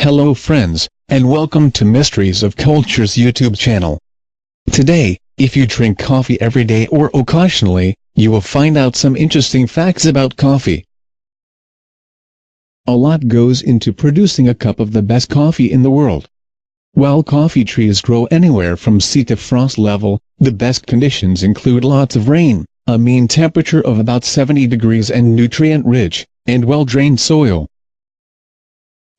Hello friends, and welcome to Mysteries of Culture's YouTube channel. Today, if you drink coffee every day or occasionally, you will find out some interesting facts about coffee. A lot goes into producing a cup of the best coffee in the world. While coffee trees grow anywhere from sea to frost level, the best conditions include lots of rain, a mean temperature of about 70 degrees and nutrient-rich, and well-drained soil.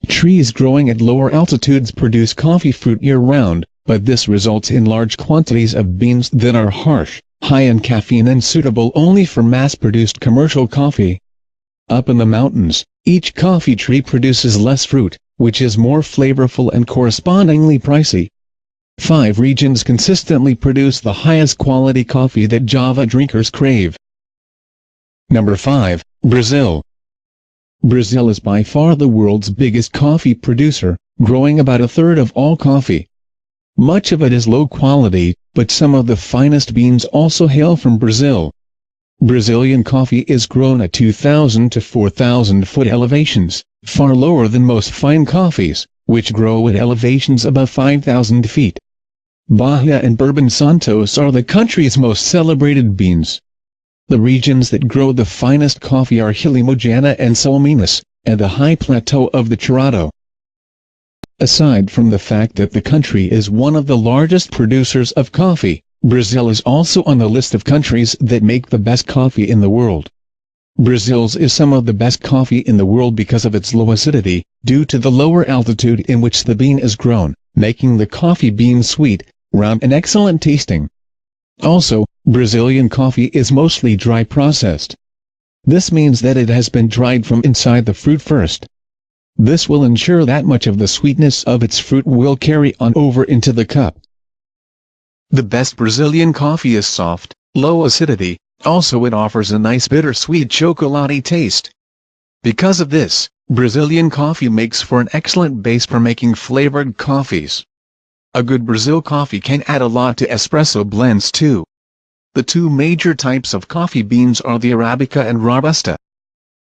Trees growing at lower altitudes produce coffee fruit year-round, but this results in large quantities of beans that are harsh, high in caffeine and suitable only for mass-produced commercial coffee. Up in the mountains, each coffee tree produces less fruit, which is more flavorful and correspondingly pricey. 5 regions consistently produce the highest quality coffee that Java drinkers crave. Number 5, Brazil. Brazil is by far the world's biggest coffee producer, growing about a third of all coffee. Much of it is low quality, but some of the finest beans also hail from Brazil. Brazilian coffee is grown at 2,000 to 4,000 foot elevations, far lower than most fine coffees, which grow at elevations above 5,000 feet. Bahia and Bourbon Santos are the country's most celebrated beans. The regions that grow the finest coffee are Hilimojana and Sul Minas, and the high plateau of the Cerrado. Aside from the fact that the country is one of the largest producers of coffee, Brazil is also on the list of countries that make the best coffee in the world. Brazil's is some of the best coffee in the world because of its low acidity, due to the lower altitude in which the bean is grown, making the coffee bean sweet, round and excellent tasting. Also, Brazilian coffee is mostly dry processed. This means that it has been dried from inside the fruit first. This will ensure that much of the sweetness of its fruit will carry on over into the cup. The best Brazilian coffee is soft, low acidity, also it offers a nice bittersweet chocolatey taste. Because of this, Brazilian coffee makes for an excellent base for making flavored coffees. A good Brazil coffee can add a lot to espresso blends too. The two major types of coffee beans are the Arabica and Robusta.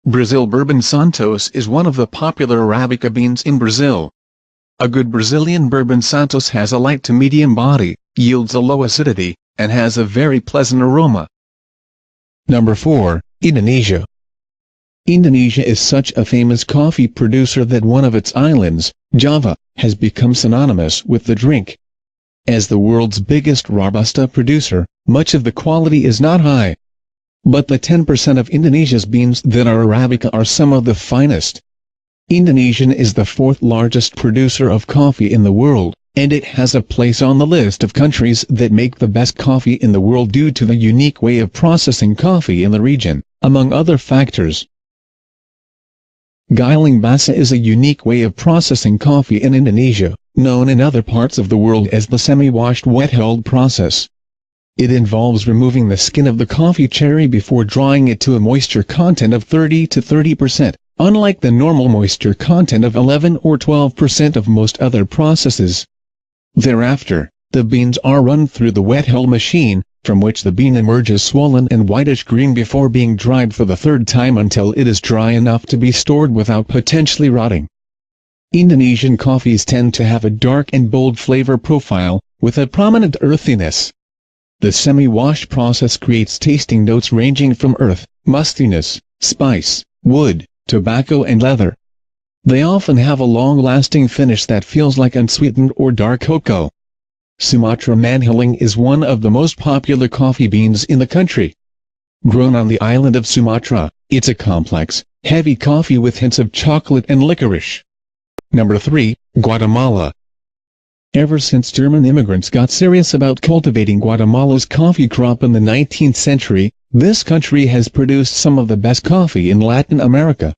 Brazil Bourbon Santos is one of the popular Arabica beans in Brazil. A good Brazilian Bourbon Santos has a light to medium body, yields a low acidity, and has a very pleasant aroma. Number 4, Indonesia. Indonesia is such a famous coffee producer that one of its islands, Java, has become synonymous with the drink. As the world's biggest Robusta producer, much of the quality is not high. But the 10% of Indonesia's beans that are Arabica are some of the finest. Indonesia is the 4th largest producer of coffee in the world, and it has a place on the list of countries that make the best coffee in the world due to the unique way of processing coffee in the region, among other factors. Giling basa is a unique way of processing coffee in Indonesia, known in other parts of the world as the semi-washed wet-held process. It involves removing the skin of the coffee cherry before drying it to a moisture content of 30 to 30%, unlike the normal moisture content of 11 or 12% of most other processes. Thereafter, the beans are run through the wet-held machine, from which the bean emerges swollen and whitish-green before being dried for the 3rd time until it is dry enough to be stored without potentially rotting. Indonesian coffees tend to have a dark and bold flavor profile, with a prominent earthiness. The semi-wash process creates tasting notes ranging from earth, mustiness, spice, wood, tobacco and leather. They often have a long-lasting finish that feels like unsweetened or dark cocoa. Sumatra Manhiling is one of the most popular coffee beans in the country. Grown on the island of Sumatra, it's a complex, heavy coffee with hints of chocolate and licorice. Number 3, Guatemala. Ever since German immigrants got serious about cultivating Guatemala's coffee crop in the 19th century, this country has produced some of the best coffee in Latin America.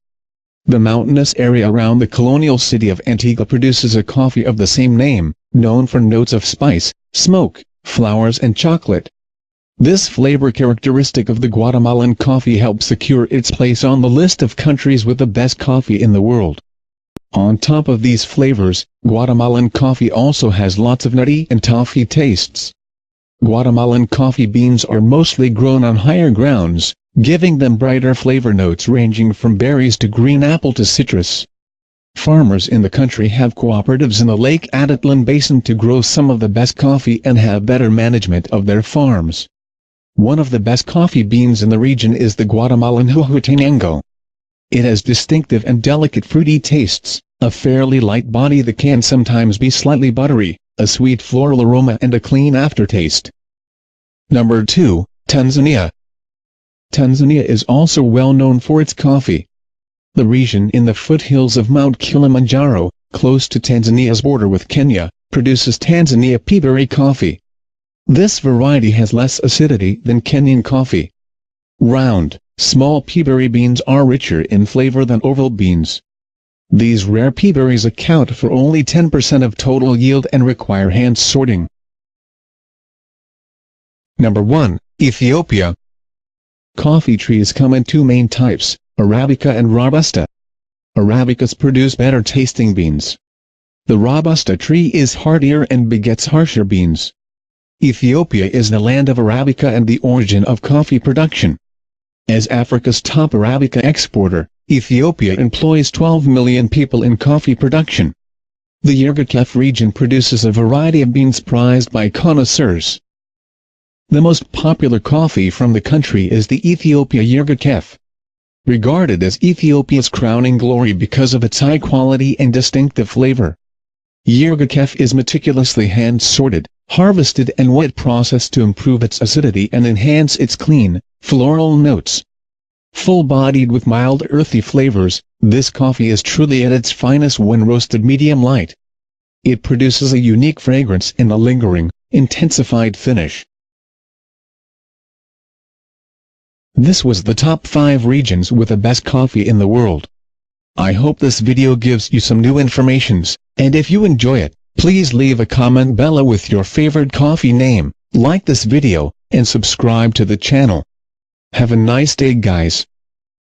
The mountainous area around the colonial city of Antigua produces a coffee of the same name, known for notes of spice, smoke, flowers and chocolate. This flavor characteristic of the Guatemalan coffee helps secure its place on the list of countries with the best coffee in the world. On top of these flavors, Guatemalan coffee also has lots of nutty and toffee tastes. Guatemalan coffee beans are mostly grown on higher grounds, giving them brighter flavor notes ranging from berries to green apple to citrus. Farmers in the country have cooperatives in the Lake Atitlan Basin to grow some of the best coffee and have better management of their farms. One of the best coffee beans in the region is the Guatemalan Huehuetenango. It has distinctive and delicate fruity tastes, a fairly light body that can sometimes be slightly buttery, a sweet floral aroma and a clean aftertaste. Number 2, Tanzania. Tanzania is also well known for its coffee. The region in the foothills of Mount Kilimanjaro, close to Tanzania's border with Kenya, produces Tanzania peaberry coffee. This variety has less acidity than Kenyan coffee. Round, small peaberry beans are richer in flavor than oval beans. These rare peaberries account for only 10% of total yield and require hand sorting. Number 1, Ethiopia. Coffee trees come in two main types, Arabica and Robusta. Arabicas produce better tasting beans. The Robusta tree is hardier and begets harsher beans. Ethiopia is the land of Arabica and the origin of coffee production. As Africa's top Arabica exporter, Ethiopia employs 12 million people in coffee production. The Yirgacheffe region produces a variety of beans prized by connoisseurs. The most popular coffee from the country is the Ethiopia Yirgacheffe. Regarded as Ethiopia's crowning glory because of its high quality and distinctive flavor. Yirgacheffe is meticulously hand-sorted, harvested and wet processed to improve its acidity and enhance its clean, floral notes. Full-bodied with mild earthy flavors, this coffee is truly at its finest when roasted medium light. It produces a unique fragrance and a lingering, intensified finish. This was the top 5 regions with the best coffee in the world. I hope this video gives you some new informations, and if you enjoy it, please leave a comment below with your favorite coffee name, like this video, and subscribe to the channel. Have a nice day guys.